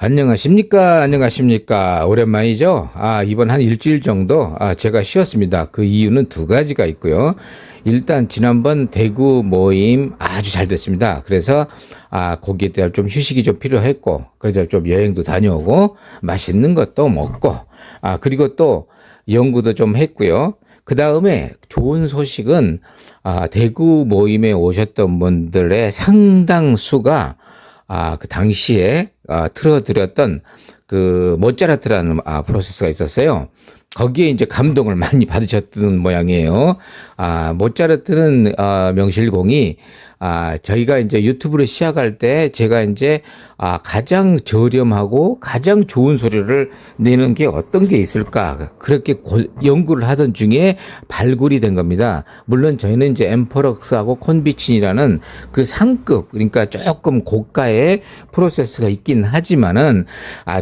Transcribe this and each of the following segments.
안녕하십니까? 안녕하십니까? 오랜만이죠? 이번 한 일주일 정도 제가 쉬었습니다. 그 이유는 두 가지가 있고요. 일단 지난번 대구 모임 아주 잘 됐습니다. 그래서 거기에 대한 좀 휴식이 좀 필요했고, 그래서 좀 여행도 다녀오고 맛있는 것도 먹고, 그리고 또 연구도 좀 했고요. 그 다음에 좋은 소식은 대구 모임에 오셨던 분들의 상당수가 그 당시에 틀어드렸던 그 모차르트라는 프로세스가 있었어요. 거기에 이제 감동을 많이 받으셨던 모양이에요. 모차르트는 명실공히 저희가 이제 유튜브를 시작할 때 제가 이제 가장 저렴하고 가장 좋은 소리를 내는 게 어떤 게 있을까 그렇게 연구를 하던 중에 발굴이 된 겁니다. 물론 저희는 이제 엠퍼럭스하고 콘비친이라는 그 상급, 그러니까 조금 고가의 프로세스가 있긴 하지만은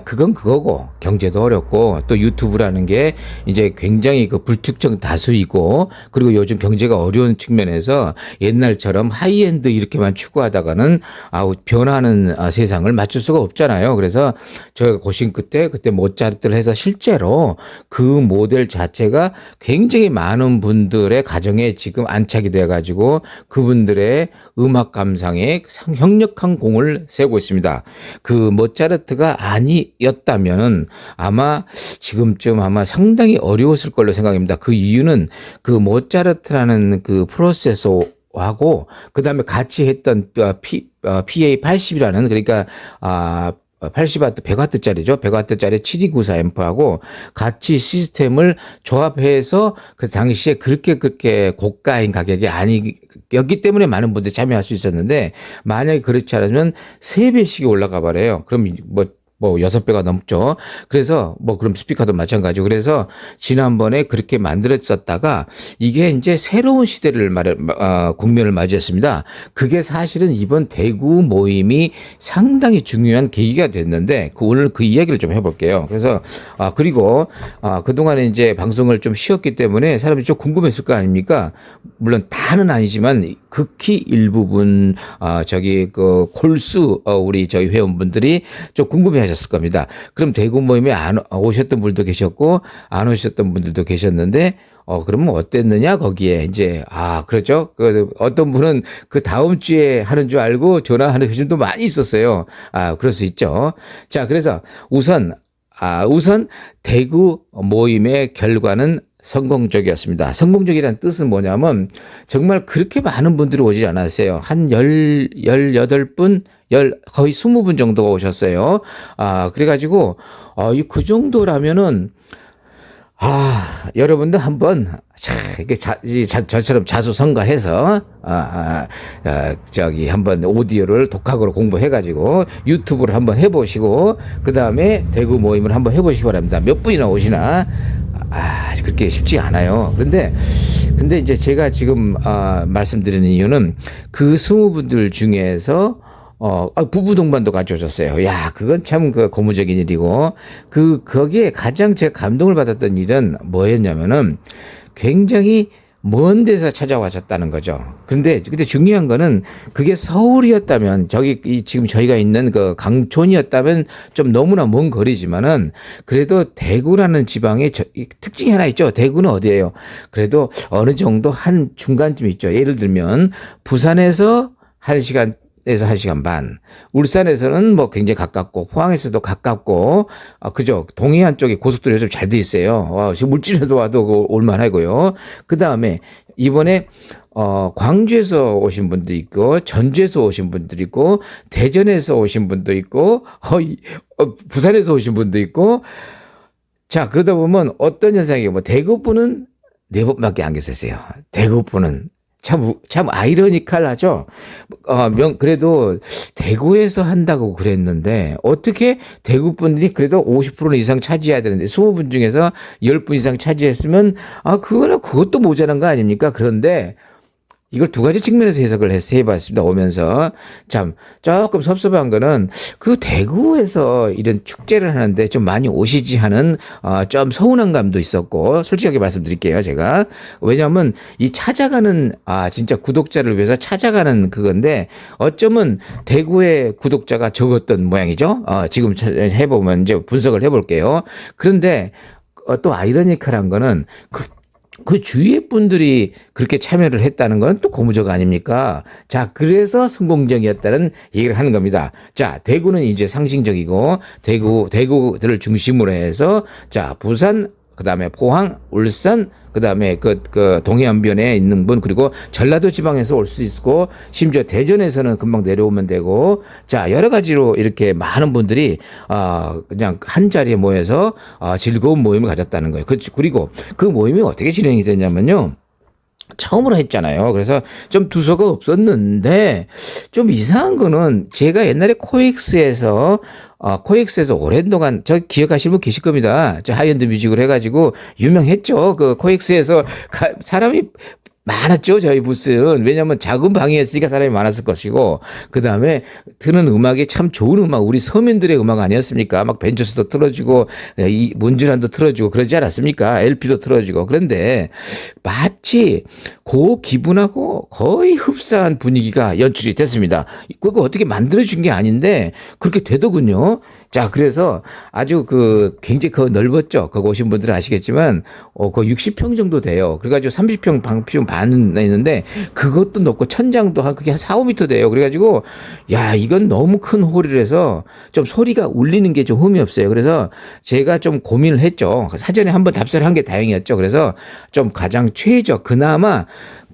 그건 그거고 경제도 어렵고 또 유튜브라는 게 이제 굉장히 그 불특정 다수이고, 그리고 요즘 경제가 어려운 측면에서 옛날처럼 하이엔드 이렇게만 추구하다가는 변화하는 세상을 맞출 수가 없잖아요. 그래서 저희가 고심 끝에 그때 모차르트를 해서 실제로 그 모델 자체가 굉장히 많은 분들의 가정에 지금 안착이 돼 가지고 그분들의 음악 감상에 강력한 공을 세우고 있습니다. 그 모차르트가 아니었다면 아마 지금쯤 상당히 어려웠을 걸로 생각합니다. 그 이유는 그 모차르트라는 그 프로세서 하고 그다음에 같이 했던 PA80이라는, 그러니까 80W, 100W짜리죠. 100W짜리 7294 앰프하고 같이 시스템을 조합해서 그 당시에 그렇게 고가인 가격이 아니었기 때문에 많은 분들이 참여할 수 있었는데, 만약에 그렇지 않으면 3배씩이 올라가 버려요. 그럼 뭐 6배가 넘죠. 그래서 그럼 스피커도 마찬가지고, 그래서 지난번에 그렇게 만들었었다가 이게 이제 새로운 시대를 국면을 맞이했습니다. 그게 사실은 이번 대구 모임이 상당히 중요한 계기가 됐는데, 오늘 그 이야기를 좀 해볼게요. 그래서 그리고 그동안에 이제 방송을 좀 쉬었기 때문에 사람들이 좀 궁금했을 거 아닙니까? 물론 다는 아니지만 극히 일부분 그 골수 우리 저희 회원분들이 좀 궁금해하셨을 겁니다. 그럼 대구 모임에 안 오셨던 분들도 계셨고 안 오셨던 분들도 계셨는데 그러면 어땠느냐 거기에 이제 그렇죠. 그 어떤 분은 그 다음 주에 하는 줄 알고 전화하는 분도 많이 있었어요. 그럴 수 있죠. 자, 그래서 우선 대구 모임의 결과는 성공적이었습니다. 성공적이라는 뜻은 뭐냐면 정말 그렇게 많은 분들이 오지 않았어요. 한 18분, 거의 20분 정도가 오셨어요. 그래가지고 그 정도라면은 여러분들 한번 이렇게 저처럼 자수성가해서 한번 오디오를 독학으로 공부해가지고 유튜브를 한번 해보시고 그 다음에 대구 모임을 한번 해보시기 바랍니다. 몇 분이나 오시나 그렇게 쉽지 않아요. 근데 이제 제가 지금 말씀드리는 이유는 그 20분들 중에서 부부 동반도 가져오셨어요. 야, 그건 참 고무적인 일이고, 거기에 가장 제가 감동을 받았던 일은 뭐였냐면은 굉장히 먼 데서 찾아와셨다는 거죠. 근데 중요한 거는 그게 서울이었다면, 지금 저희가 있는 그 강촌이었다면 좀 너무나 먼 거리지만은 그래도 대구라는 지방의 특징이 하나 있죠. 대구는 어디예요? 그래도 어느 정도 한 중간쯤 있죠. 예를 들면 부산에서 1시간 에서 1시간 반, 울산에서는 굉장히 가깝고 포항에서도 가깝고 그죠. 동해안 쪽에 고속도로 요즘 잘 돼 있어요. 지금 물질에도 와도 올만하고요. 그 다음에 이번에 광주에서 오신 분도 있고 전주에서 오신 분도 있고 대전에서 오신 분도 있고 부산에서 오신 분도 있고. 자, 그러다 보면 어떤 현상이에요? 대구분은 4분밖에 안 계셨어요. 대구분은 참 아이러니컬하죠. 그래도 대구에서 한다고 그랬는데 어떻게 대구 분들이 그래도 50% 이상 차지해야 되는데 20분 중에서 10분 이상 차지했으면 그것도 모자란 거 아닙니까? 그런데 이걸 두 가지 측면에서 해석을 해봤습니다. 오면서 참 조금 섭섭한 거는 그 대구에서 이런 축제를 하는데 좀 많이 오시지 하는 좀 서운한 감도 있었고, 솔직하게 말씀드릴게요. 제가 왜냐하면 이 찾아가는 진짜 구독자를 위해서 찾아가는 그건데 어쩌면 대구의 구독자가 적었던 모양이죠. 지금 해보면 이제 분석을 해볼게요. 그런데 또 아이러니컬한 거는 그 주위의 분들이 그렇게 참여를 했다는 건 또 고무적 아닙니까? 자, 그래서 성공적이었다는 얘기를 하는 겁니다. 자, 대구는 이제 상징적이고, 대구들을 중심으로 해서, 자, 부산, 그 다음에 포항, 울산, 그 다음에 그 동해안변에 있는 분, 그리고 전라도 지방에서 올 수 있고, 심지어 대전에서는 금방 내려오면 되고, 자, 여러 가지로 이렇게 많은 분들이, 그냥 한 자리에 모여서, 즐거운 모임을 가졌다는 거예요. 그리고 그 모임이 어떻게 진행이 됐냐면요. 처음으로 했잖아요. 그래서 좀 두서가 없었는데 좀 이상한 거는 제가 옛날에 코엑스에서 오랜 동안 저 기억하시는 분 계실 겁니다. 저 하이엔드 뮤직을 해가지고 유명했죠. 그 코엑스에서 사람이 많았죠. 저희 부스는. 왜냐하면 작은 방이었으니까 사람이 많았을 것이고, 그 다음에 듣는 음악이 참 좋은 음악, 우리 서민들의 음악 아니었습니까? 막 벤처스도 틀어주고, 이 문주란도 틀어주고 그러지 않았습니까? LP도 틀어주고. 그런데 마치 그 기분하고 거의 흡사한 분위기가 연출이 됐습니다. 그거 어떻게 만들어준 게 아닌데 그렇게 되더군요. 자, 그래서 아주 굉장히 넓었죠. 거기 오신 분들은 아시겠지만, 그 60평 정도 돼요. 그래가지고 30평 방평 반은 있는데, 그것도 높고, 천장도 그게 한 4, 5m 돼요. 그래가지고, 야, 이건 너무 큰 홀이라서 좀 소리가 울리는 게 좀 흠이 없어요. 그래서 제가 좀 고민을 했죠. 사전에 한번 답사를 한 게 다행이었죠. 그래서 좀 가장 그나마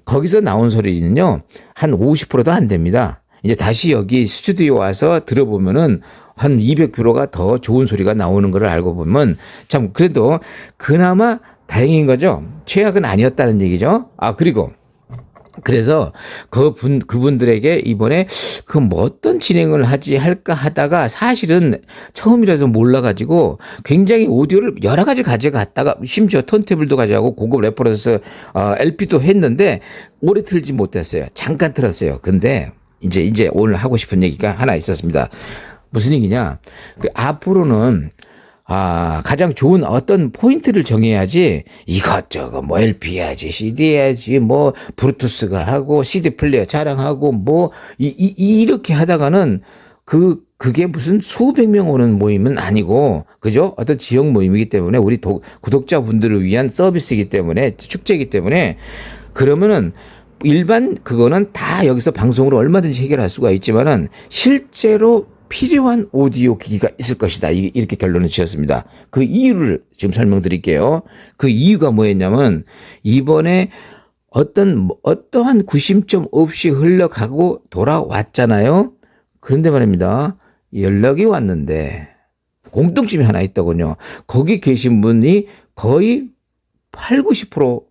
거기서 나온 소리는요, 한 50%도 안 됩니다. 이제 다시 여기 스튜디오 와서 들어보면은 한 200%가 더 좋은 소리가 나오는 걸 알고 보면 참 그래도 그나마 다행인 거죠. 최악은 아니었다는 얘기죠. 그리고 그래서 그분들에게 이번에 뭐 어떤 진행을 할까 하다가 사실은 처음이라서 몰라가지고 굉장히 오디오를 여러 가지 가져갔다가 심지어 턴테이블도 가져가고 고급 레퍼런스 LP도 했는데 오래 틀지 못했어요. 잠깐 틀었어요. 근데 이제 오늘 하고 싶은 얘기가 하나 있었습니다. 무슨 얘기냐? 앞으로는 가장 좋은 어떤 포인트를 정해야지 이것저것 뭐 LP 해야지, CD 해야지, 뭐 브루투스가 하고 CD 플레이어 자랑하고 뭐 이렇게 하다가는 그게 무슨 수백 명 오는 모임은 아니고, 그죠? 어떤 지역 모임이기 때문에 우리 구독자분들을 위한 서비스이기 때문에, 축제이기 때문에, 그러면은 일반 그거는 다 여기서 방송으로 얼마든지 해결할 수가 있지만은 실제로 필요한 오디오 기기가 있을 것이다. 이렇게 결론을 지었습니다. 그 이유를 지금 설명드릴게요. 그 이유가 뭐였냐면 이번에 어떠한 구심점 없이 흘러가고 돌아왔잖아요. 그런데 말입니다. 연락이 왔는데 공통점이 하나 있더군요. 거기 계신 분이 거의 8, 90%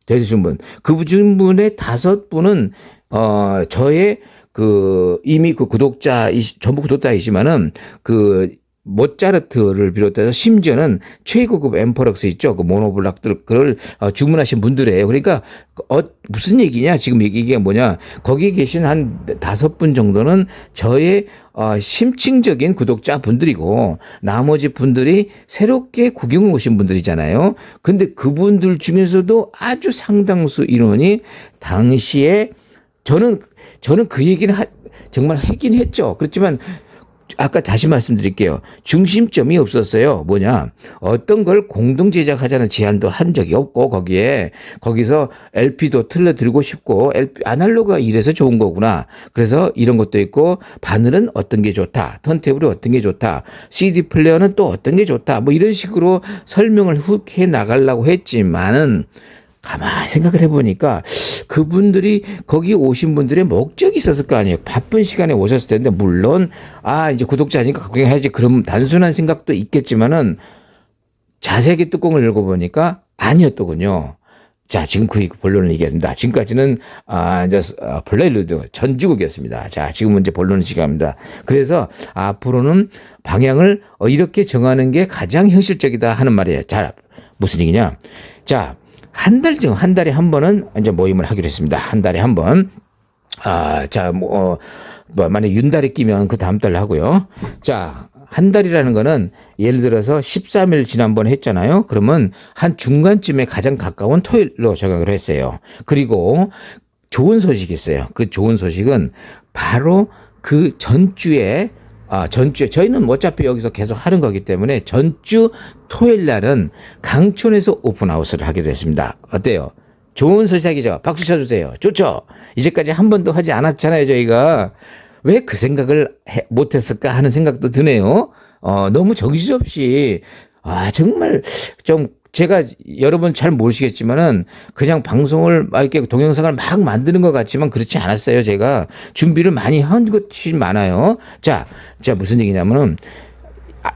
되신 분. 그 중분의 5분은 저의 이미 전부 구독자이지만은 모차르트를 비롯해서 심지어는 최고급 앰퍼럭스 있죠. 모노블락들, 그걸 주문하신 분들이에요. 그러니까, 무슨 얘기냐? 지금 얘기가 뭐냐? 거기 계신 한 5분 정도는 저의 심층적인 구독자분들이고, 나머지 분들이 새롭게 구경을 오신 분들이잖아요. 근데 그분들 중에서도 아주 상당수 인원이 당시에 저는 그 얘기는 정말 하긴 했죠. 그렇지만 아까 다시 말씀드릴게요. 중심점이 없었어요. 뭐냐? 어떤 걸 공동 제작하자는 제안도 한 적이 없고, 거기서 LP도 틀어드리고 싶고, 아날로그가 이래서 좋은 거구나. 그래서 이런 것도 있고, 바늘은 어떤 게 좋다. 턴테이블이 어떤 게 좋다. CD 플레이어는 또 어떤 게 좋다. 뭐 이런 식으로 설명을 훅 해 나가려고 했지만은, 가만히 생각을 해보니까 그분들이 거기 오신 분들의 목적이 있었을 거 아니에요. 바쁜 시간에 오셨을 텐데, 물론 이제 구독자니까 구경해야지, 그럼 단순한 생각도 있겠지만은 자세하게 뚜껑을 열고보니까 아니었더군요. 자, 지금 그 본론을 얘기합니다. 지금까지는 이제 플레이루드 전주국이었습니다. 자, 지금은 이제 본론을 시작합니다. 그래서 앞으로는 방향을 이렇게 정하는 게 가장 현실적이다 하는 말이에요. 자, 무슨 얘기냐? 자, 한 달에 한 번은 이제 모임을 하기로 했습니다. 한 달에 한 번. 자, 만약 윤달이 끼면 그 다음 달 하고요. 자, 한 달이라는 거는 예를 들어서 13일 지난번에 했잖아요. 그러면 한 중간쯤에 가장 가까운 토요일로 정하기로 했어요. 그리고 좋은 소식이 있어요. 그 좋은 소식은 바로 그 전주에 저희는 어차피 여기서 계속 하는 거기 때문에 전주 토요일 날은 강촌에서 오픈하우스를 하기로 했습니다. 어때요? 좋은 소식이죠? 박수 쳐주세요. 좋죠? 이제까지 한 번도 하지 않았잖아요, 저희가. 왜 그 생각을 못했을까 하는 생각도 드네요. 너무 정신없이, 정말 좀 제가 여러분 잘 모르시겠지만은 그냥 방송을 이렇게 동영상을 막 만드는 것 같지만 그렇지 않았어요. 제가 준비를 많이 한 것이 많아요. 자, 무슨 얘기냐면은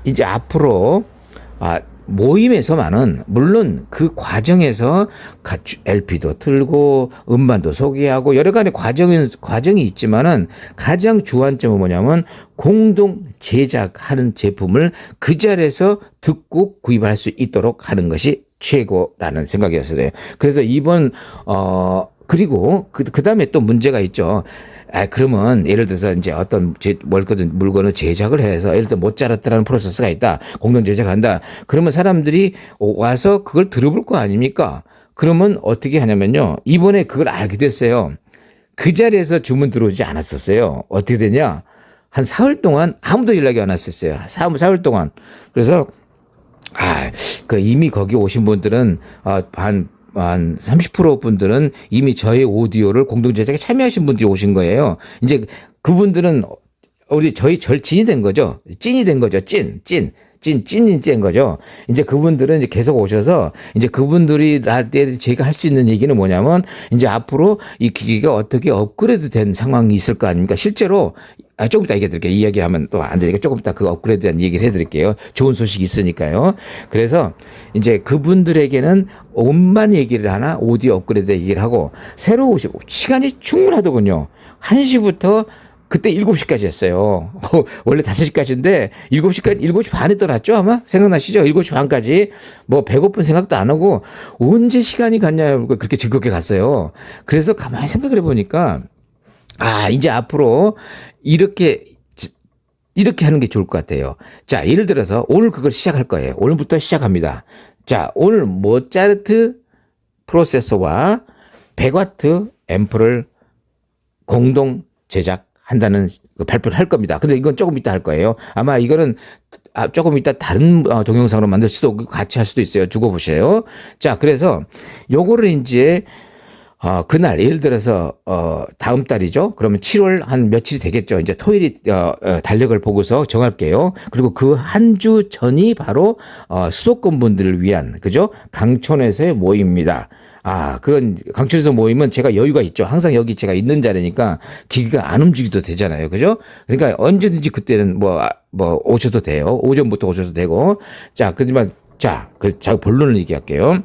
이제 앞으로 모임에서만은 물론 그 과정에서 LP도 틀고 음반도 소개하고 여러 가지 과정이 있지만은 가장 주안점은 뭐냐면 공동 제작하는 제품을 그 자리에서 듣고 구입할 수 있도록 하는 것이 최고라는 생각이었어요. 그래서 이번 그리고 그 다음에 또 문제가 있죠. 그러면 예를 들어서 이제 어떤 물건을 제작을 해서 예를 들어서 모짜르트라는 프로세스가 있다. 공동 제작한다. 그러면 사람들이 와서 그걸 들어볼 거 아닙니까? 그러면 어떻게 하냐면요. 이번에 그걸 알게 됐어요. 그 자리에서 주문 들어오지 않았었어요. 어떻게 되냐? 한 사흘 동안 아무도 연락이 안 왔었어요. 사흘 동안. 그래서 이미 거기 오신 분들은 한 30% 분들은 이미 저희 오디오를 공동 제작에 참여하신 분들이 오신 거예요. 이제 그분들은 저희 절친이 된 거죠. 찐이 된 거죠. 찐이 된 거죠. 이제 그분들은 이제 계속 오셔서 이제 그분들이 할 때 제가 할 수 있는 얘기는 뭐냐면 이제 앞으로 이 기기가 어떻게 업그레이드 된 상황이 있을 거 아닙니까? 실제로 조금 이따 얘기해 드릴게요. 이야기하면 또 안 되니까 조금 이따 그 업그레이드에 대한 얘기를 해 드릴게요. 좋은 소식이 있으니까요. 그래서 이제 그분들에게는 음반 얘기를 하나 오디오 업그레이드 얘기를 하고 새로 오시고 시간이 충분하더군요. 1시부터 그때 7시까지 했어요. 원래 5시까지인데 7시 반에 떠났죠 아마? 생각나시죠? 7시 반까지 뭐 배고픈 생각도 안 하고 언제 시간이 갔냐 그렇게 즐겁게 갔어요. 그래서 가만히 생각을 해보니까 이제 앞으로 이렇게 하는 게 좋을 것 같아요. 자, 예를 들어서 오늘 그걸 시작할 거예요. 오늘부터 시작합니다. 자, 오늘 모차르트 프로세서와 100와트 앰프를 공동 제작한다는 발표를 할 겁니다. 근데 이건 조금 이따 할 거예요. 아마 이거는 조금 이따 다른 동영상으로 만들 수도 있고 같이 할 수도 있어요. 두고 보세요. 자, 그래서 요거를 이제 그날 예를 들어서 다음 달이죠. 그러면 7월 한 며칠이 되겠죠. 이제 토요일이 달력을 보고서 정할게요. 그리고 그 한 주 전이 바로 수도권 분들을 위한 그죠? 강촌에서의 모임입니다. 그건 강촌에서 모임은 제가 여유가 있죠. 항상 여기 제가 있는 자리니까 기기가 안 움직여도 되잖아요. 그죠? 그러니까 언제든지 그때는 뭐 오셔도 돼요. 오전부터 오셔도 되고. 자, 그지만 자, 본론을 얘기할게요.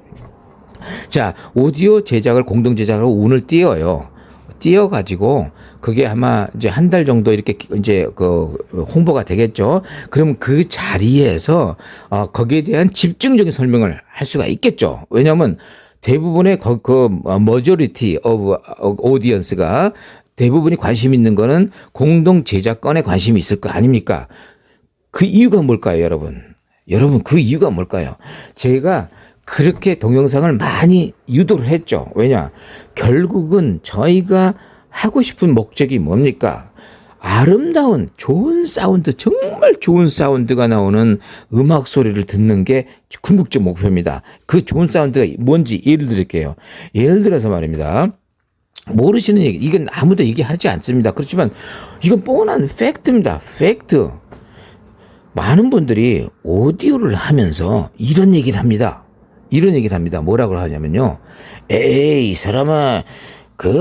자, 오디오 제작을 공동 제작으로 운을 띄어가지고 그게 아마 이제 한 달 정도 이렇게 이제 그 홍보가 되겠죠. 그럼 그 자리에서 거기에 대한 집중적인 설명을 할 수가 있겠죠. 왜냐하면 대부분의 머저리티 오브 오디언스가 대부분이 관심 있는 거는 공동 제작권에 관심이 있을 거 아닙니까? 그 이유가 뭘까요, 여러분? 그 이유가 뭘까요? 제가 그렇게 동영상을 많이 유도를 했죠. 왜냐? 결국은 저희가 하고 싶은 목적이 뭡니까? 아름다운 좋은 사운드, 정말 좋은 사운드가 나오는 음악 소리를 듣는 게 궁극적 목표입니다. 그 좋은 사운드가 뭔지 예를 드릴게요. 예를 들어서 말입니다. 모르시는 얘기, 이건 아무도 얘기하지 않습니다. 그렇지만 이건 뻔한 팩트입니다. 팩트. 많은 분들이 오디오를 하면서 이런 얘기를 합니다. 뭐라고 하냐면요. 이 사람아,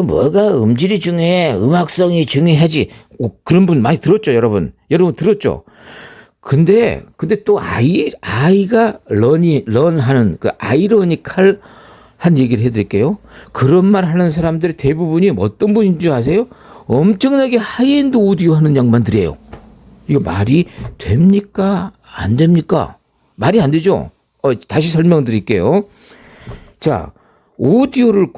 뭐가 음질이 중요해? 음악성이 중요하지. 그런 분 많이 들었죠, 여러분? 여러분 들었죠? 근데 또 아이가 런하는 그 아이러니컬 한 얘기를 해드릴게요. 그런 말 하는 사람들의 대부분이 어떤 분인 줄 아세요? 엄청나게 하이엔드 오디오 하는 양반들이에요. 이거 말이 됩니까? 안 됩니까? 말이 안 되죠? 다시 설명드릴게요. 자, 오디오를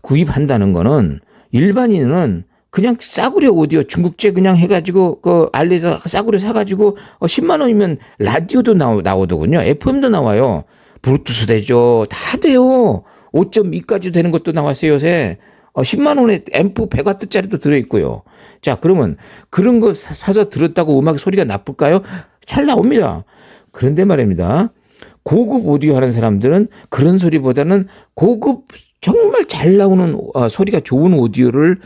구입한다는 거는 일반인은 그냥 싸구려 오디오 중국제 그냥 해가지고 그 알리에서 싸구려 사가지고 10만 원이면 라디오도 나오더군요. FM도 나와요. 블루투스 되죠. 다 돼요. 5.2까지 되는 것도 나왔어요 요새. 10만 원에 앰프 100W짜리도 들어있고요. 자, 그러면 그런 거 사서 들었다고 음악 소리가 나쁠까요? 잘 나옵니다. 그런데 말입니다. 고급 오디오 하는 사람들은 그런 소리보다는 고급 정말 잘 나오는 소리가 좋은 오디오를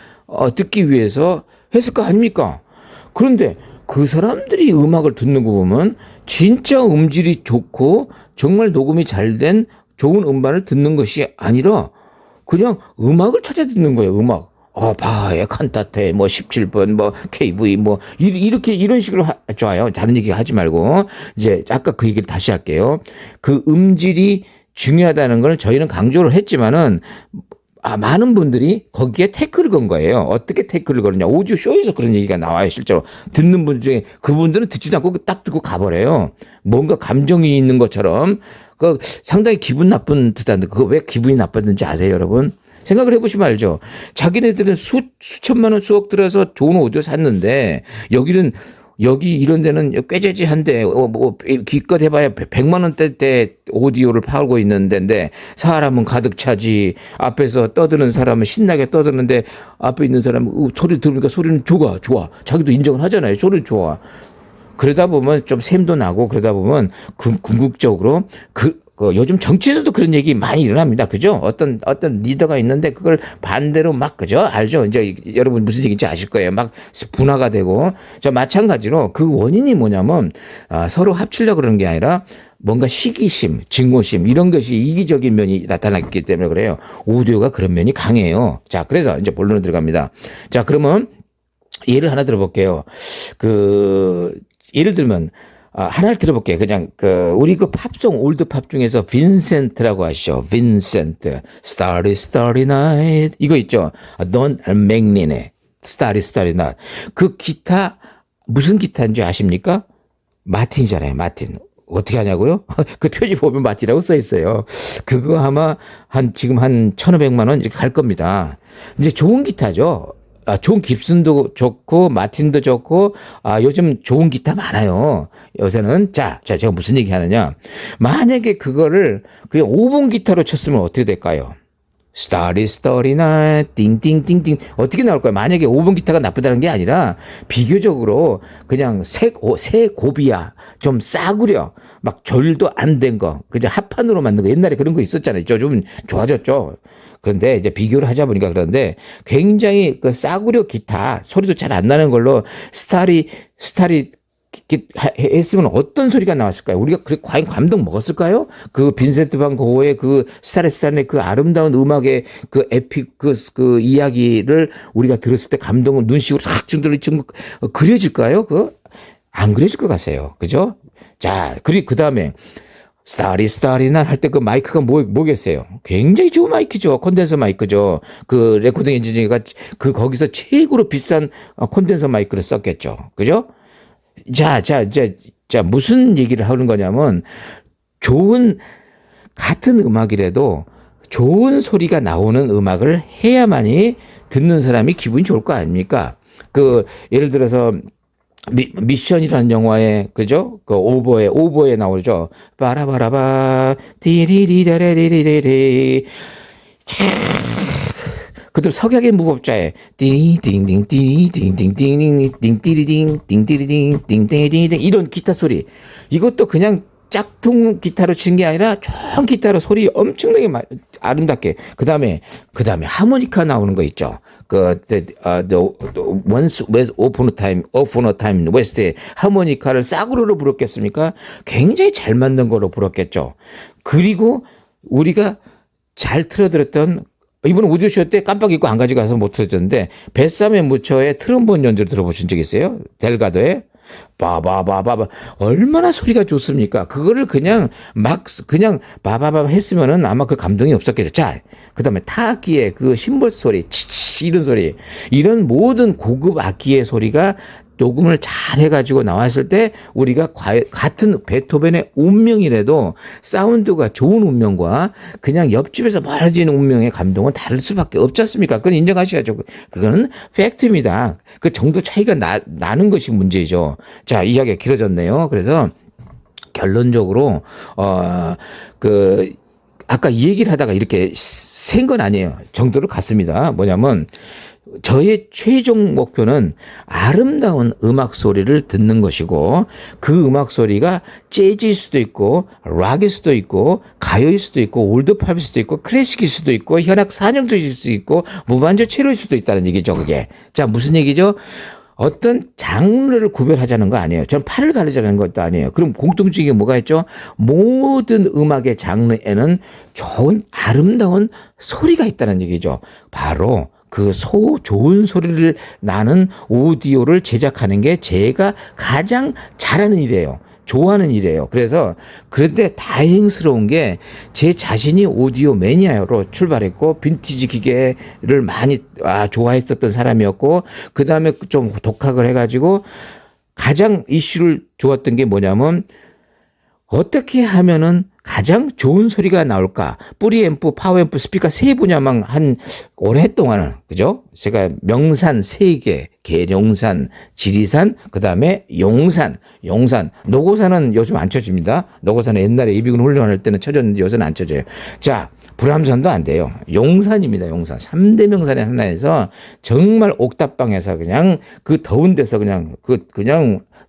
듣기 위해서 했을 거 아닙니까? 그런데 그 사람들이 음악을 듣는 거 보면 진짜 음질이 좋고 정말 녹음이 잘 된 좋은 음반을 듣는 것이 아니라 그냥 음악을 찾아 듣는 거예요. 음악. 바하의 칸타테, 17번, KV, 이렇게, 이런 식으로 좋아요. 다른 얘기 하지 말고. 이제, 아까 그 얘기를 다시 할게요. 그 음질이 중요하다는 걸 저희는 강조를 했지만은, 많은 분들이 거기에 태클을 건 거예요. 어떻게 태클을 거느냐. 오디오 쇼에서 그런 얘기가 나와요. 실제로. 듣는 분 중에 그분들은 듣지도 않고 딱 듣고 가버려요. 뭔가 감정이 있는 것처럼. 상당히 기분 나쁜 듯한데, 그거 왜 기분이 나빴는지 아세요, 여러분? 생각을 해보시면 알죠. 자기네들은 수천만 원 수억 들어서 좋은 오디오 샀는데, 여기 이런 데는 꾀죄죄한데, 기껏 해봐야 100만 원대 오디오를 팔고 있는 데인데, 사람은 가득 차지, 앞에서 떠드는 사람은 신나게 떠드는데, 앞에 있는 사람은 소리 들으니까 소리는 좋아. 자기도 인정을 하잖아요. 소리는 좋아. 그러다 보면 좀 샘도 나고, 그러다 보면 궁극적으로 요즘 정치에서도 그런 얘기 많이 일어납니다. 그죠? 어떤 리더가 있는데 그걸 반대로 그죠? 알죠? 이제 여러분 무슨 얘기인지 아실 거예요. 막 분화가 되고. 마찬가지로 그 원인이 뭐냐면, 서로 합치려고 그러는 게 아니라 뭔가 시기심, 증오심, 이런 것이 이기적인 면이 나타났기 때문에 그래요. 오디오가 그런 면이 강해요. 자, 그래서 이제 본론으로 들어갑니다. 자, 그러면 예를 하나 들어볼게요. 예를 들면, 하나를 들어볼게요. 그냥, 우리 팝송, 올드 팝 중에서 빈센트라고 아시죠? 빈센트. Starry, Starry Night. 이거 있죠? Don 맥린의 Starry, Starry Night. 그 기타, 무슨 기타인지 아십니까? 마틴이잖아요, 마틴. 어떻게 하냐고요? 그 표지 보면 마틴이라고 써 있어요. 그거 아마 지금 한 1,500만 원 이렇게 갈 겁니다. 이제 좋은 기타죠. 존 깁슨도 좋고 마틴도 좋고 요즘 좋은 기타 많아요. 요새는 자 제가 무슨 얘기 하느냐. 만약에 그거를 그냥 5번 기타로 쳤으면 어떻게 될까요? Starry Starry Night 띵띵띵띵 어떻게 나올까요? 만약에 5번 기타가 나쁘다는 게 아니라 비교적으로 그냥 새 고비야 좀 싸구려 막 절도 안 된 거 그냥 합판으로 만든 거 옛날에 그런 거 있었잖아요. 좀 좋아졌죠. 그런데 이제 비교를 하자 보니까 그런데 굉장히 싸구려 기타 소리도 잘 안 나는 걸로 스타리 했으면 어떤 소리가 나왔을까요? 우리가 과연 감동 먹었을까요? 그 빈센트 반 고흐의 그 스타레스탄의 그 아름다운 음악의 그 에픽 그 이야기를 우리가 들었을 때 감동을 눈식으로 싹 좀 그려질까요? 안 그려질 것 같아요. 그죠? 자, 그 다음에 스타리 날 할 때 그 마이크가 뭐겠어요? 굉장히 좋은 마이크죠. 콘덴서 마이크죠. 그 레코딩 엔지니어가 거기서 최고로 비싼 콘덴서 마이크를 썼겠죠. 그죠? 자, 무슨 얘기를 하는 거냐면, 같은 음악이라도 좋은 소리가 나오는 음악을 해야만이 듣는 사람이 기분이 좋을 거 아닙니까? 예를 들어서, 미션이라는 영화에, 그죠? 오버에 나오죠. 빠라바라바, 디리리다레리리리. 그다음 석양의 무법자에 띵띵띵띵띵띵띵띵띵띵띵띵띵띵띵띵띵 이런 기타 소리 이것도 그냥 짝퉁 기타로 친 게 아니라 좋은 기타로 소리 엄청나게 아름답게 그다음에 하모니카 나오는 거 있죠. Once upon a time west의 하모니카를 싸구려로 불었겠습니까? 굉장히 잘 만든 거로 불었겠죠. 그리고 우리가 잘 틀어들었던 이번 오디오쇼 때 깜빡 잊고 안 가져가서 못 들었는데 베사메 무처의 트럼본 연주를 들어보신 적 있어요? 델가도의 바바바바바 얼마나 소리가 좋습니까? 그거를 그냥 바바바 했으면은 아마 그 감동이 없었겠죠. 자, 그다음에 타악기의 그 심벌 소리, 치치 이런 소리, 이런 모든 고급 악기의 소리가 녹음을 잘 해가지고 나왔을 때 우리가 같은 베토벤의 운명이라도 사운드가 좋은 운명과 그냥 옆집에서 멀어지는 운명의 감동은 다를 수밖에 없지 않습니까? 그건 인정하셔야죠. 그거는 팩트입니다. 그 정도 차이가 나는 것이 문제죠. 자, 이야기가 길어졌네요. 그래서 결론적으로 아까 이 얘기를 하다가 이렇게 센 건 아니에요. 정도로 갔습니다. 뭐냐면 저의 최종 목표는 아름다운 음악 소리를 듣는 것이고 그 음악 소리가 재즈일 수도 있고 락일 수도 있고 가요일 수도 있고 올드팝일 수도 있고 클래식일 수도 있고 현악 산영조일 수도 있고 무반주 체로일 수도 있다는 얘기죠. 그게. 자, 무슨 얘기죠? 어떤 장르를 구별하자는 거 아니에요. 전 팔을 가르자는 것도 아니에요. 그럼 공통적인 게 뭐가 있죠? 모든 음악의 장르에는 좋은 아름다운 소리가 있다는 얘기죠. 바로 그 좋은 소리를 나는 오디오를 제작하는 게 제가 가장 잘하는 일이에요. 좋아하는 일이에요. 그런데 다행스러운 게 제 자신이 오디오 매니아로 출발했고 빈티지 기계를 많이 좋아했었던 사람이었고 그 다음에 좀 독학을 해가지고 가장 이슈를 주었던 게 뭐냐면 어떻게 하면은 가장 좋은 소리가 나올까? 뿌리앰프, 파워앰프, 스피커 세 분야만 한 오랫동안은, 그죠? 제가 명산 3개, 계룡산, 지리산, 그 다음에 용산. 노고산은 요즘 안 쳐집니다. 노고산은 옛날에 예비군 훈련할 때는 쳐졌는데 요새는 안 쳐져요. 자, 불암산도 안 돼요. 용산입니다, 용산. 3대 명산의 하나에서 정말 옥탑방에서 그냥 그 더운 데서 그냥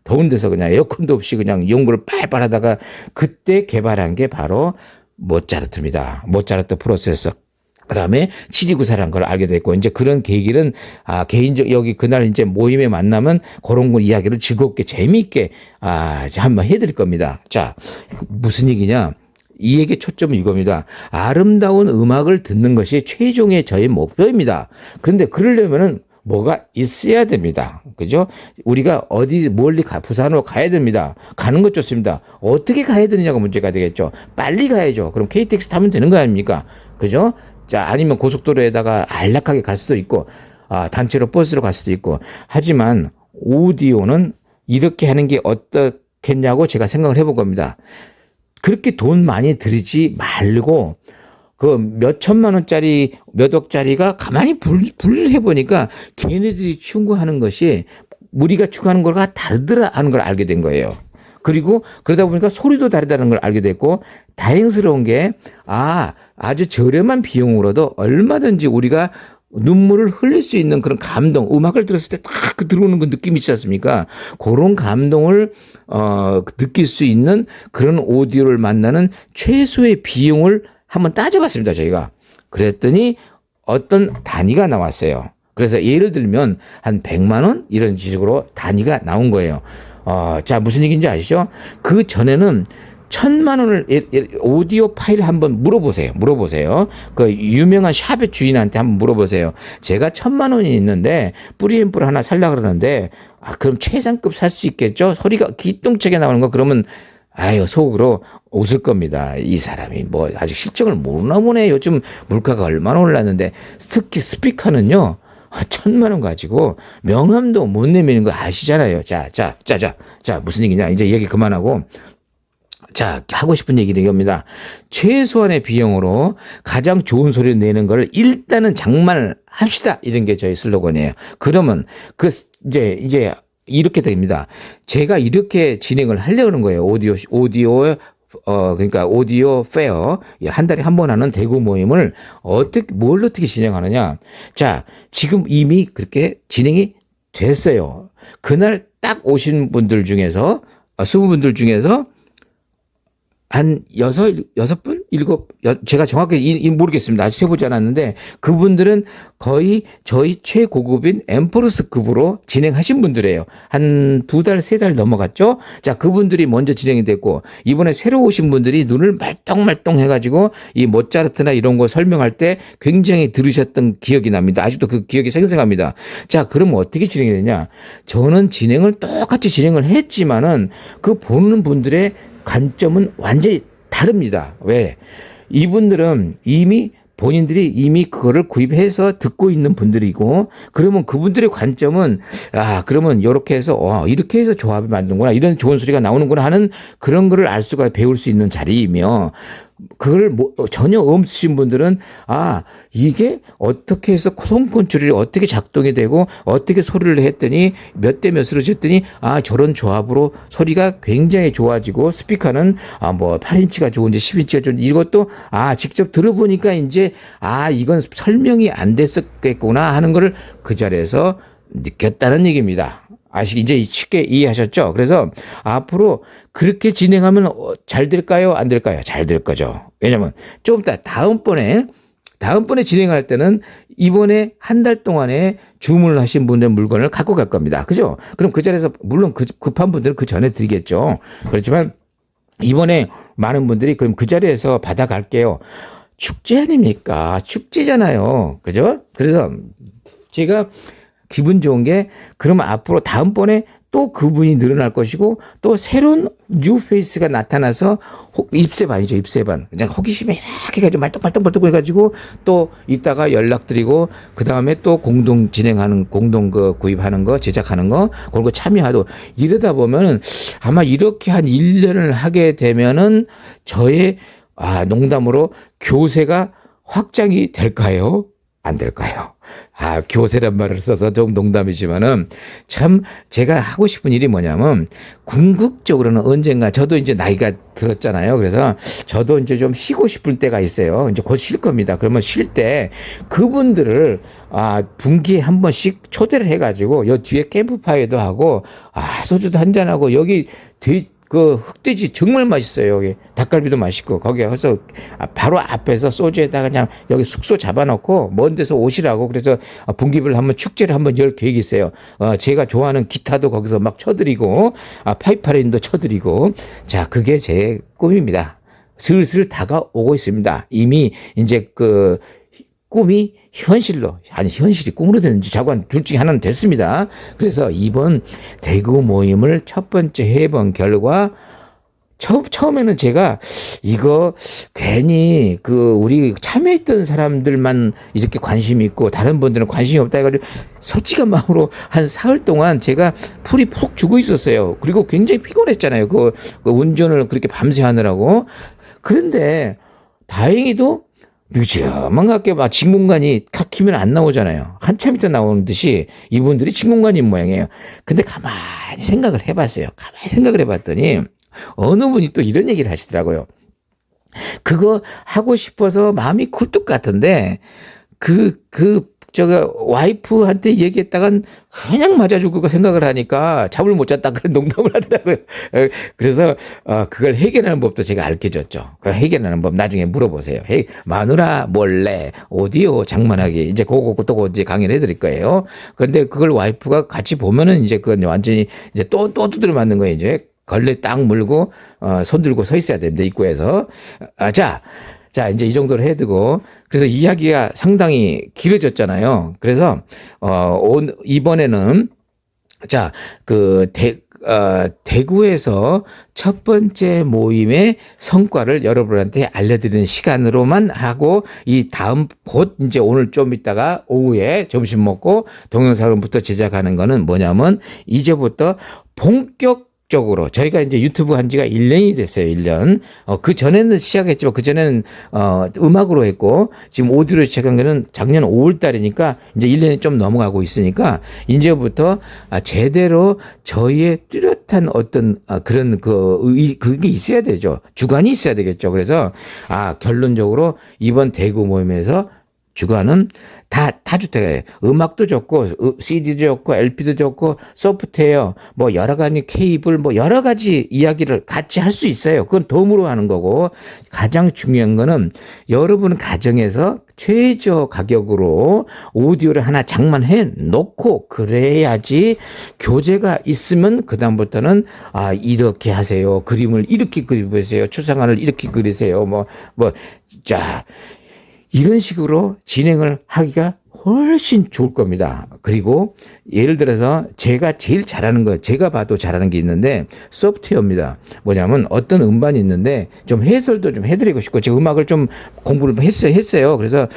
더운 데서 그냥 에어컨도 없이 그냥 연구를 빨빨 하다가 그때 개발한 게 바로 모차르트입니다. 모차르트 프로세서. 그 다음에 729사라는 걸 알게 됐고, 이제 그런 계기는, 여기 그날 이제 모임에 만나면 그런 거 이야기를 즐겁게, 재미있게, 한번 해드릴 겁니다. 자, 무슨 얘기냐? 이 얘기의 초점은 이겁니다. 아름다운 음악을 듣는 것이 최종의 저의 목표입니다. 그런데 그러려면은 뭐가 있어야 됩니다. 그죠? 우리가 멀리 부산으로 가야 됩니다. 가는 것 좋습니다. 어떻게 가야 되느냐가 문제가 되겠죠. 빨리 가야죠. 그럼 KTX 타면 되는 거 아닙니까? 그죠? 자, 아니면 고속도로에다가 안락하게 갈 수도 있고, 단체로 버스로 갈 수도 있고. 하지만 오디오는 이렇게 하는 게 어떻겠냐고 제가 생각을 해본 겁니다. 그렇게 돈 많이 들이지 말고, 그 몇 천만 원짜리, 몇 억짜리가 가만히 해보니까 걔네들이 추구하는 것이 우리가 추구하는 거가 다르더라 하는 걸 알게 된 거예요. 그리고 그러다 보니까 소리도 다르다는 걸 알게 됐고, 다행스러운 게, 아주 저렴한 비용으로도 얼마든지 우리가 눈물을 흘릴 수 있는 그런 감동, 음악을 들었을 때 딱 들어오는 그 느낌이 있지 않습니까? 그런 감동을, 느낄 수 있는 그런 오디오를 만나는 최소의 비용을 한번 따져봤습니다, 저희가. 그랬더니 어떤 단위가 나왔어요. 그래서 예를 들면 한 100만 원? 이런 식으로 단위가 나온 거예요. 자, 무슨 얘기인지 아시죠? 그 전에는 1,000만 원을 오디오 파일 한번 물어보세요. 그 유명한 샵의 주인한테 한번 물어보세요. 제가 1,000만 원이 있는데 뿌리앰프를 하나 살려고 그러는데 그럼 최상급 살 수 있겠죠? 소리가 기똥차게 나오는 거 그러면 속으로 웃을 겁니다. 이 사람이 뭐 아직 실정을 모르나 보네. 요즘 물가가 얼마나 올랐는데 특히 스피커는요. 1,000만 원 가지고 명함도 못 내미는 거 아시잖아요. 자, 무슨 얘기냐. 이제 얘기 그만하고. 자, 하고 싶은 얘기는 이겁니다. 최소한의 비용으로 가장 좋은 소리를 내는 걸 일단은 장만을 합시다. 이런 게 저희 슬로건이에요. 그러면 이제 이렇게 됩니다. 제가 이렇게 진행을 하려고 하는 거예요. 그러니까 오디오 페어 한 달에 한 번 하는 대구 모임을 뭘 어떻게 진행하느냐. 자, 지금 이미 그렇게 진행이 됐어요. 그날 딱 오신 분들 중에서 20분들 중에서 한 6분? 7, 제가 정확히 모르겠습니다. 아직 세보지 않았는데, 그분들은 거의 저희 최고급인 엠포러스급으로 진행하신 분들이에요. 한 2달, 3달 넘어갔죠? 자, 그분들이 먼저 진행이 됐고, 이번에 새로 오신 분들이 눈을 말똥말똥 해가지고, 이 모차르트나 이런 거 설명할 때 굉장히 들으셨던 기억이 납니다. 아직도 그 기억이 생생합니다. 자, 그럼 어떻게 진행이 되냐? 저는 똑같이 진행을 했지만은, 그 보는 분들의 관점은 완전히 다릅니다. 왜? 이분들은 이미 본인들이 이미 그거를 구입해서 듣고 있는 분들이고, 그러면 그분들의 관점은 그러면 이렇게 해서 이렇게 해서 조합이 만든구나, 이런 좋은 소리가 나오는구나 하는 그런 거를 알 수가, 배울 수 있는 자리이며, 그걸 전혀 없으신 분들은 이게 어떻게 해서 송 컨트롤이 어떻게 작동이 되고 어떻게 소리를 했더니 몇 대 몇으로 쳤더니 저런 조합으로 소리가 굉장히 좋아지고, 스피커는 뭐 8인치가 좋은지 10인치가 좋은지 이것도 직접 들어보니까 이제 이건 설명이 안 됐었겠구나 하는 거를 그 자리에서 느꼈다는 얘기입니다. 이제 쉽게 이해하셨죠? 그래서 앞으로 그렇게 진행하면 잘 될까요? 안 될까요? 잘 될 거죠. 왜냐면 좀 이따 다음번에 진행할 때는 이번에 한 달 동안에 주문을 하신 분의 물건을 갖고 갈 겁니다. 그죠? 그럼 그 자리에서 물론 급한 분들은 그 전에 드리겠죠. 그렇지만 이번에 많은 분들이 그럼 그 자리에서 받아갈게요. 축제 아닙니까? 축제잖아요. 그죠? 그래서 제가 기분 좋은 게, 그러면 앞으로 다음번에 또 그분이 늘어날 것이고, 또 새로운 뉴 페이스가 나타나서 입세반이죠, 입세반. 그냥 호기심에 이렇게 해가지고 말똥말똥 해가지고 또 이따가 연락드리고, 그 다음에 또 공동 진행하는, 구입하는 거, 제작하는 거, 그런 거 참여하고, 이러다 보면은 아마 이렇게 한 1년을 하게 되면은 저의 농담으로 교세가 확장이 될까요? 안 될까요? 교세란 말을 써서 좀 농담이지만은, 참 제가 하고 싶은 일이 뭐냐면, 궁극적으로는 언젠가, 저도 이제 나이가 들었잖아요. 그래서 저도 이제 좀 쉬고 싶을 때가 있어요. 이제 곧 쉴 겁니다. 그러면 쉴 때 그분들을 분기에 한 번씩 초대를 해가지고 요 뒤에 캠프파이어도 하고 소주도 한잔하고, 여기 그 흑돼지 정말 맛있어요. 여기 닭갈비도 맛있고, 거기 가서 바로 앞에서 소주에다가 그냥 여기 숙소 잡아놓고 먼 데서 오시라고, 그래서 분기별 한번 축제를 한번 열 계획이 있어요. 제가 좋아하는 기타도 거기서 막 쳐드리고, 파이프라인도 쳐드리고, 자, 그게 제 꿈입니다. 슬슬 다가오고 있습니다. 이미 이제 그 꿈이 현실이 꿈으로 되는지 자관 둘 중에 하나는 됐습니다. 그래서 이번 대구 모임을 첫 번째 해본 결과, 처음에는 제가 이거 괜히 우리 참여했던 사람들만 이렇게 관심이 있고 다른 분들은 관심이 없다 해가지고 솔직한 마음으로 한 사흘 동안 제가 풀이 푹 죽어 있었어요. 그리고 굉장히 피곤했잖아요. 그 운전을 그렇게 밤새 하느라고. 그런데 다행히도 늦어만하게 진공관이 탁 키면 안 나오잖아요. 한참 있다 나오는 듯이 이분들이 진공관인 모양이에요. 근데 가만히 생각을 해봤더니 어느 분이 또 이런 얘기를 하시더라고요. 그거 하고 싶어서 마음이 굴뚝 같은데 와이프한테 얘기했다간 그냥 맞아줄 거 생각을 하니까 잠을 못 잤다, 그런 농담을 하더라고요. 그래서 그걸 해결하는 법도 제가 알려줬죠. 그 해결하는 법 나중에 물어보세요. 마누라 몰래 오디오 장만하기, 이제 그거 또 이제 강의를 해드릴 거예요. 근데 그걸 와이프가 같이 보면은 이제 그건 완전히 이제 또 두드려 맞는 거예요. 이제 걸레 딱 물고 손 들고 서 있어야 됩니다, 입구에서. 자, 이제 이 정도로 해두고, 그래서 이야기가 상당히 길어졌잖아요. 그래서, 이번에는, 대구에서 첫 번째 모임의 성과를 여러분한테 알려드리는 시간으로만 하고, 이 다음 이제 오늘 좀 있다가 오후에 점심 먹고 동영상부터 제작하는 거는 뭐냐면, 이제부터 본격적으로 저희가 이제 유튜브 한 지가 1년이 됐어요. 1년. 그 전에는 시작했지만 그 전에는 음악으로 했고, 지금 오디오로 시작한 거는 작년 5월 달이니까 이제 1년이 좀 넘어가고 있으니까, 이제부터 제대로 저희의 뚜렷한 어떤 그런 그게 있어야 되죠. 주관이 있어야 되겠죠. 그래서 결론적으로 이번 대구 모임에서 주관은 다 주택이에요. 음악도 좋고, CD도 좋고, LP도 좋고, 소프트웨어, 뭐 여러 가지 케이블, 뭐 여러 가지 이야기를 같이 할 수 있어요. 그건 덤으로 하는 거고, 가장 중요한 거는 여러분 가정에서 최저 가격으로 오디오를 하나 장만해 놓고, 그래야지 교재가 있으면 그다음부터는 이렇게 하세요. 그림을 이렇게 그리세요. 추상화를 이렇게 그리세요. 자, 이런 식으로 진행을 하기가 훨씬 좋을 겁니다. 그리고 예를 들어서 제가 제일 잘하는 거, 제가 봐도 잘하는 게 있는데 소프트웨어입니다. 뭐냐면 어떤 음반이 있는데 좀 해설도 좀 해드리고 싶고, 제가 음악을 좀 공부를 했어요. 그래서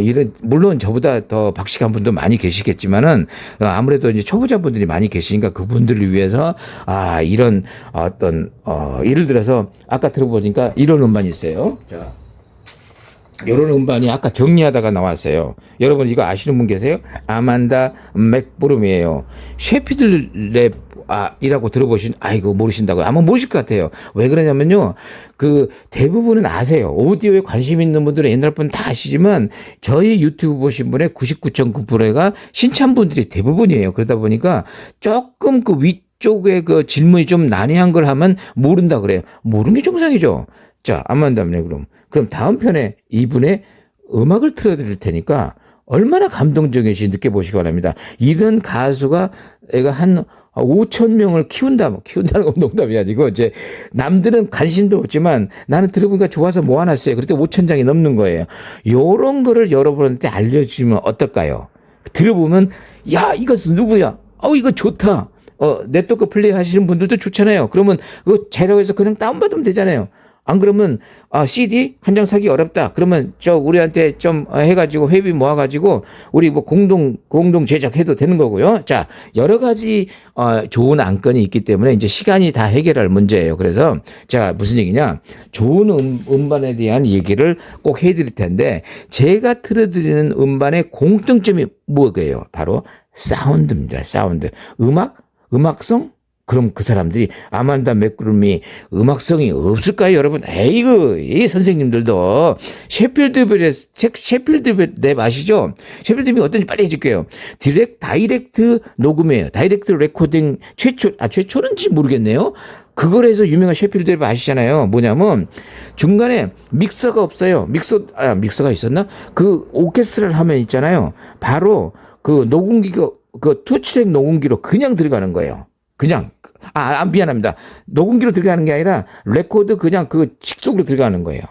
이런, 물론 저보다 더 박식한 분도 많이 계시겠지만은 아무래도 이제 초보자분들이 많이 계시니까 그분들을 위해서 이런 어떤 예를 들어서 아까 들어보니까 이런 음반이 있어요. 자. 이런 음반이 아까 정리하다가 나왔어요. 여러분 이거 아시는 분 계세요? 아만다 맥브룸이에요. 셰피드 랩이라고 들어보신, 이거 모르신다고요? 아마 모르실 것 같아요. 왜 그러냐면요. 그 대부분은 아세요. 오디오에 관심 있는 분들은 옛날 분 다 아시지만 저희 유튜브 보신 분의 99.9%가 신참 분들이 대부분이에요. 그러다 보니까 조금 그 위쪽에 그 질문이 좀 난해한 걸 하면 모른다 그래요. 모르는 게 정상이죠. 자, 아만다 맥브룸. 그럼 다음 편에 이분의 음악을 틀어드릴 테니까 얼마나 감동적인지 느껴보시기 바랍니다. 이런 가수가 애가 한 5천 명을 키운다는 건 농담이 아니고, 이제 남들은 관심도 없지만 나는 들어보니까 좋아서 모아놨어요. 그때 5천 장이 넘는 거예요. 요런 거를 여러분한테 알려주면 어떨까요? 들어보면, 야, 이것은 누구야? 이거 좋다. 네트워크 플레이 하시는 분들도 좋잖아요. 그러면 그거 자료에서 그냥 다운받으면 되잖아요. 안 그러면 CD 한 장 사기 어렵다. 그러면 우리한테 좀 해가지고 회비 모아가지고 우리 뭐 공동 제작해도 되는 거고요. 자, 여러 가지 좋은 안건이 있기 때문에 이제 시간이 다 해결할 문제예요. 그래서 자, 무슨 얘기냐? 좋은 음반에 대한 얘기를 꼭 해드릴 텐데, 제가 틀어드리는 음반의 공통점이 뭐예요? 바로 사운드입니다. 사운드. 음악성? 그럼 그 사람들이 아만다 맥브룸이 음악성이 없을까요, 여러분? 이 선생님들도 셰필드 랩 아시죠? 셰필드 랩이 어떤지 빨리 해줄게요. 다이렉트 녹음이에요. 다이렉트 레코딩 최초는지 모르겠네요. 그걸 해서 유명한 셰필드 랩 아시잖아요. 뭐냐면 중간에 믹서가 없어요. 믹서가 있었나? 그 오케스트라를 하면 있잖아요. 바로 그 녹음기가 그 투트랙 녹음기로 그냥 들어가는 거예요. 그냥. 미안합니다. 녹음기로 들어가는 게 아니라 레코드 그냥 그 직속으로 들어가는 거예요.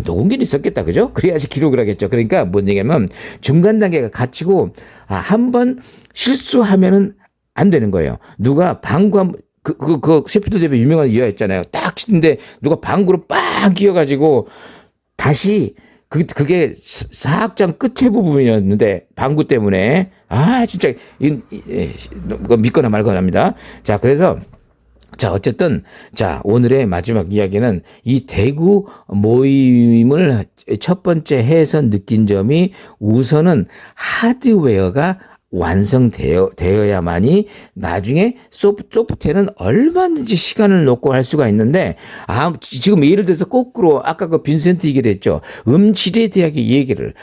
녹음기는 있었겠다, 그죠? 그래야지 기록을 하겠죠. 그러니까 뭔 얘기냐면 중간 단계가 갇히고 한 번 실수하면은 안 되는 거예요. 누가 방구 그 셰필드 랩의 유명한 이유가 있잖아요. 딱 치는데 누가 방구로 빵 끼워가지고 다시 그게 사악장 끝에 부분이었는데 방구 때문에 진짜 믿거나 말거나 합니다. 자, 그래서 자, 어쨌든 자, 오늘의 마지막 이야기는 이 대구 모임을 첫 번째 해서 느낀 점이, 우선은 하드웨어가 완성되어야만이 나중에 소프트웨어는 얼마든지 시간을 놓고 할 수가 있는데, 지금 예를 들어서 거꾸로 아까 그 빈센트 얘기를 했죠. 음질에 대하게 얘기를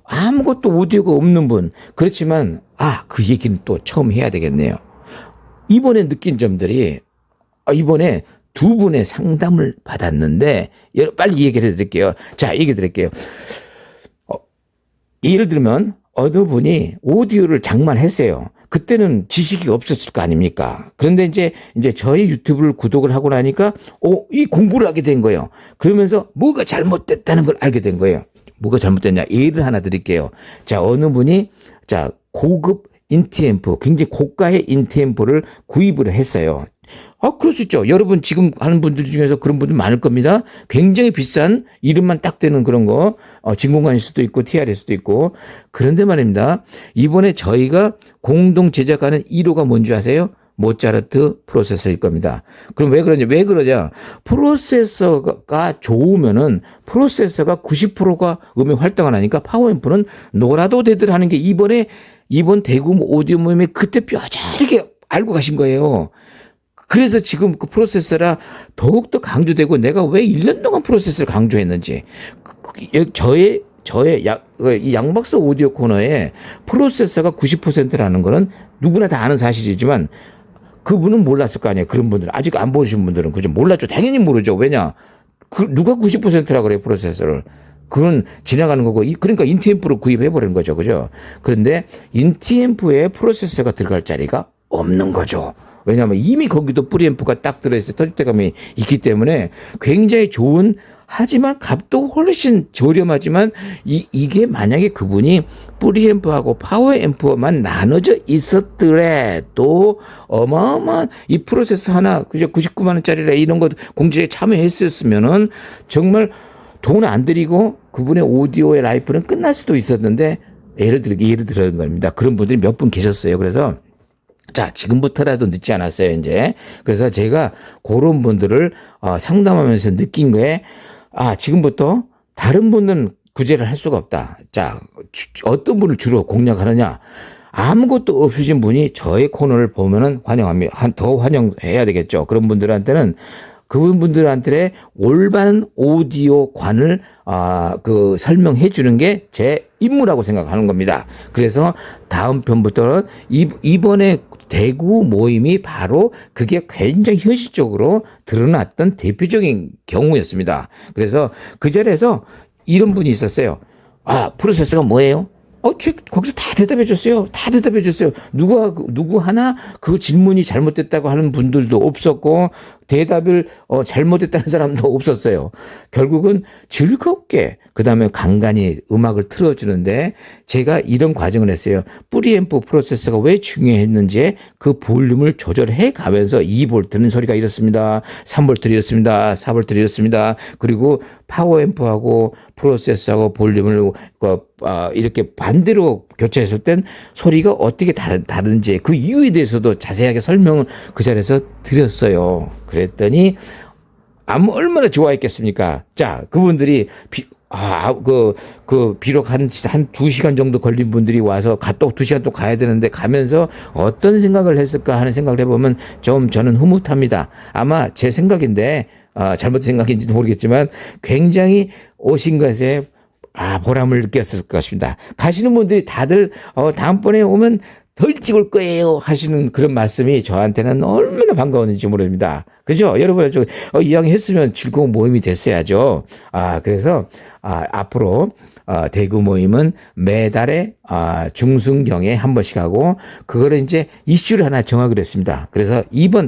아무것도 오디오가 없는 분, 그렇지만 그 얘기는 또 처음 해야 되겠네요. 이번에 느낀 점들이, 이번에 두 분의 상담을 받았는데 빨리 얘기를 해드릴게요. 자, 얘기 드릴게요. 예를 들면 어느 분이 오디오를 장만했어요. 그때는 지식이 없었을 거 아닙니까? 그런데 이제 저희 유튜브를 구독을 하고 나니까 이 공부를 하게 된 거예요. 그러면서 뭐가 잘못됐다는 걸 알게 된 거예요. 뭐가 잘못됐냐? 예를 하나 드릴게요. 자, 어느 분이 고급 인티앰프, 굉장히 고가의 인티앰프를 구입을 했어요. 그럴 수 있죠. 여러분 지금 하는 분들 중에서 그런 분들 많을 겁니다. 굉장히 비싼 이름만 딱 되는 그런 거, 진공관일 수도 있고 TR일 수도 있고. 그런데 말입니다. 이번에 저희가 공동 제작하는 1호가 뭔지 아세요? 모차르트 프로세서일 겁니다. 그럼 왜 그러냐? 프로세서가 좋으면은, 프로세서가 90%가 음이 활동을 하니까 파워앰프는 놀아도 되들 하는 게 이번 대구 오디오 모임에 그때 뼈저리게 알고 가신 거예요. 그래서 지금 그 프로세서라 더욱더 강조되고, 내가 왜 1년 동안 프로세서를 강조했는지, 저의 이 양박사 오디오 코너에 프로세서가 90%라는 거는 누구나 다 아는 사실이지만 그분은 몰랐을 거 아니에요. 그런 분들, 아직 안 보신 분들은 그죠? 몰랐죠. 당연히 모르죠. 왜냐? 누가 90%라 그래요, 프로세서를. 그건 지나가는 거고, 그러니까 인티앰프로 구입해버리는 거죠. 그죠? 그런데 인티앰프에 프로세서가 들어갈 자리가 없는 거죠. 왜냐하면 이미 거기도 프리앰프가 딱 들어있어요. 터줏대감이 있기 때문에 굉장히 좋은, 하지만 값도 훨씬 저렴하지만 이게 만약에 그분이 프리앰프하고 파워앰프만 나눠져 있었더라도 어마어마한 이 프로세서 하나 그저 99만 원짜리라 이런 거 공지에 참여했었으면은 정말 돈 안 들이고 그분의 오디오의 라이프는 끝날 수도 있었는데 예를 들은 겁니다. 그런 분들이 몇 분 계셨어요. 그래서 자, 지금부터라도 늦지 않았어요, 이제. 그래서 제가 그런 분들을 상담하면서 느낀 거에, 지금부터 다른 분들은 구제를 할 수가 없다. 자, 어떤 분을 주로 공략하느냐. 아무것도 없으신 분이 저의 코너를 보면은 환영합니다. 더 환영해야 되겠죠. 그런 분들한테는 그분들한테 올바른 오디오 관을 설명해 주는 게 제 임무라고 생각하는 겁니다. 그래서 다음 편부터는 이번에 대구 모임이 바로 그게 굉장히 현실적으로 드러났던 대표적인 경우였습니다. 그래서 그 자리에서 이런 분이 있었어요. 프로세스가 뭐예요? 거기서 다 대답해 줬어요. 다 대답해 줬어요. 누구 하나 그 질문이 잘못됐다고 하는 분들도 없었고, 대답을 잘못했다는 사람도 없었어요. 결국은 즐겁게, 그 다음에 간간히 음악을 틀어주는데, 제가 이런 과정을 했어요. 프리앰프 프로세서가 왜 중요했는지 그 볼륨을 조절해 가면서 2V는 소리가 이렇습니다. 3V 이렇습니다. 4V 이렇습니다. 그리고 파워앰프하고 프로세서하고 볼륨을 이렇게 반대로 교체했을 땐 소리가 어떻게 다른지 그 이유에 대해서도 자세하게 설명을 그 자리에서 드렸어요. 그랬더니 얼마나 좋아했겠습니까? 자, 그분들이 비록 한 2시간 정도 걸린 분들이 와서 또 2시간 또 가야 되는데 가면서 어떤 생각을 했을까 하는 생각을 해보면 좀 저는 흐뭇합니다. 아마 제 생각인데, 잘못된 생각인지도 모르겠지만 굉장히 오신 것에 보람을 느꼈을 것입니다. 가시는 분들이 다들 다음번에 오면 더 일찍 올 거예요 하시는 그런 말씀이 저한테는 얼마나 반가웠는지 모릅니다. 그죠? 여러분, 이왕했으면 즐거운 모임이 됐어야죠. 그래서 앞으로 대구 모임은 매달에 중순경에 한 번씩 하고, 그거를 이제 이슈를 하나 정하기로 했습니다. 그래서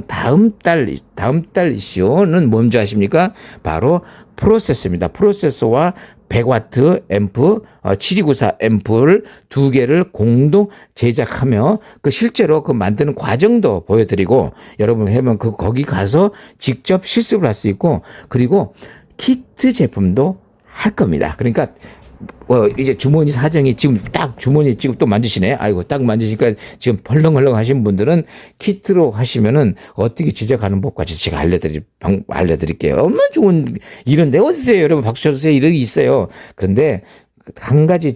다음 달 이슈는 뭔지 아십니까? 바로 프로세서입니다. 프로세서와 100W 앰프, 7294 앰프를 2개를 공동 제작하며 실제로 만드는 과정도 보여드리고, 여러분 하면 거기 가서 직접 실습을 할 수 있고, 그리고 키트 제품도 할 겁니다. 그러니까 이제 주머니 사정이 지금 또 만지시네. 딱 만지시니까 지금 펄렁펄렁 하신 분들은 키트로 하시면은 어떻게 제작하는 법까지 제가 알려드릴게요. 얼마나 좋은 일인데 어디서요? 여러분 박수 쳐주세요. 이런 게 있어요. 그런데 한 가지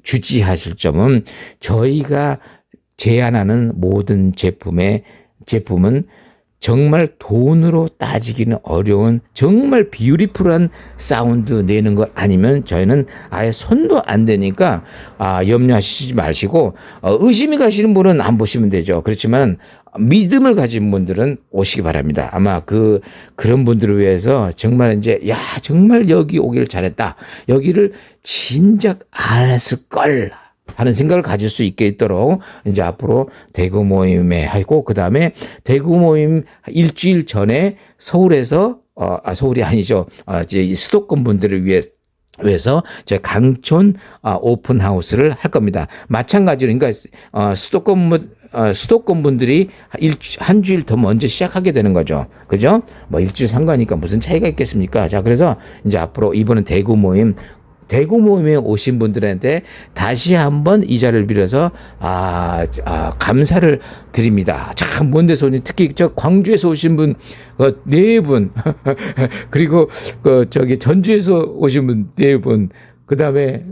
주지하실 점은 저희가 제안하는 모든 제품은 정말 돈으로 따지기는 어려운 정말 뷰티풀한 사운드 내는 것 아니면 저희는 아예 손도 안 대니까 염려하시지 마시고, 의심이 가시는 분은 안 보시면 되죠. 그렇지만 믿음을 가진 분들은 오시기 바랍니다. 아마 그런 분들을 위해서 정말 정말 여기 오길 잘했다, 여기를 진작 알았을 걸 하는 생각을 가질 수 있게 있도록 이제 앞으로 대구 모임에 하고, 그 다음에 대구 모임 일주일 전에 서울에서 서울이 아니죠. 이제 수도권 분들을 위해서 제가 강촌 오픈하우스를 할 겁니다. 마찬가지로 그러니까 수도권 분들이 한 주일 더 먼저 시작하게 되는 거죠. 그죠? 일주일 상관이니까 무슨 차이가 있겠습니까? 자, 그래서 이제 앞으로 이번은 대구 모임에 오신 분들한테 다시 한번 이 자리를 빌어서 감사를 드립니다. 참 먼 데서 오신, 특히 광주에서 오신 분 4분 그리고 전주에서 오신 분 4분, 그 다음에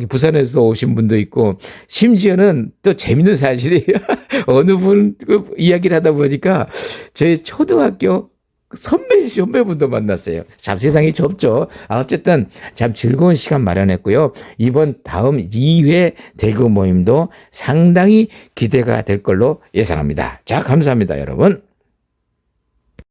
부산에서 오신 분도 있고, 심지어는 또 재밌는 사실이 어느 분 이야기를 하다 보니까 제 초등학교 선배분도 만났어요. 참 세상이 좁죠. 어쨌든 참 즐거운 시간 마련했고요. 다음 2회 대구 모임도 상당히 기대가 될 걸로 예상합니다. 자, 감사합니다, 여러분.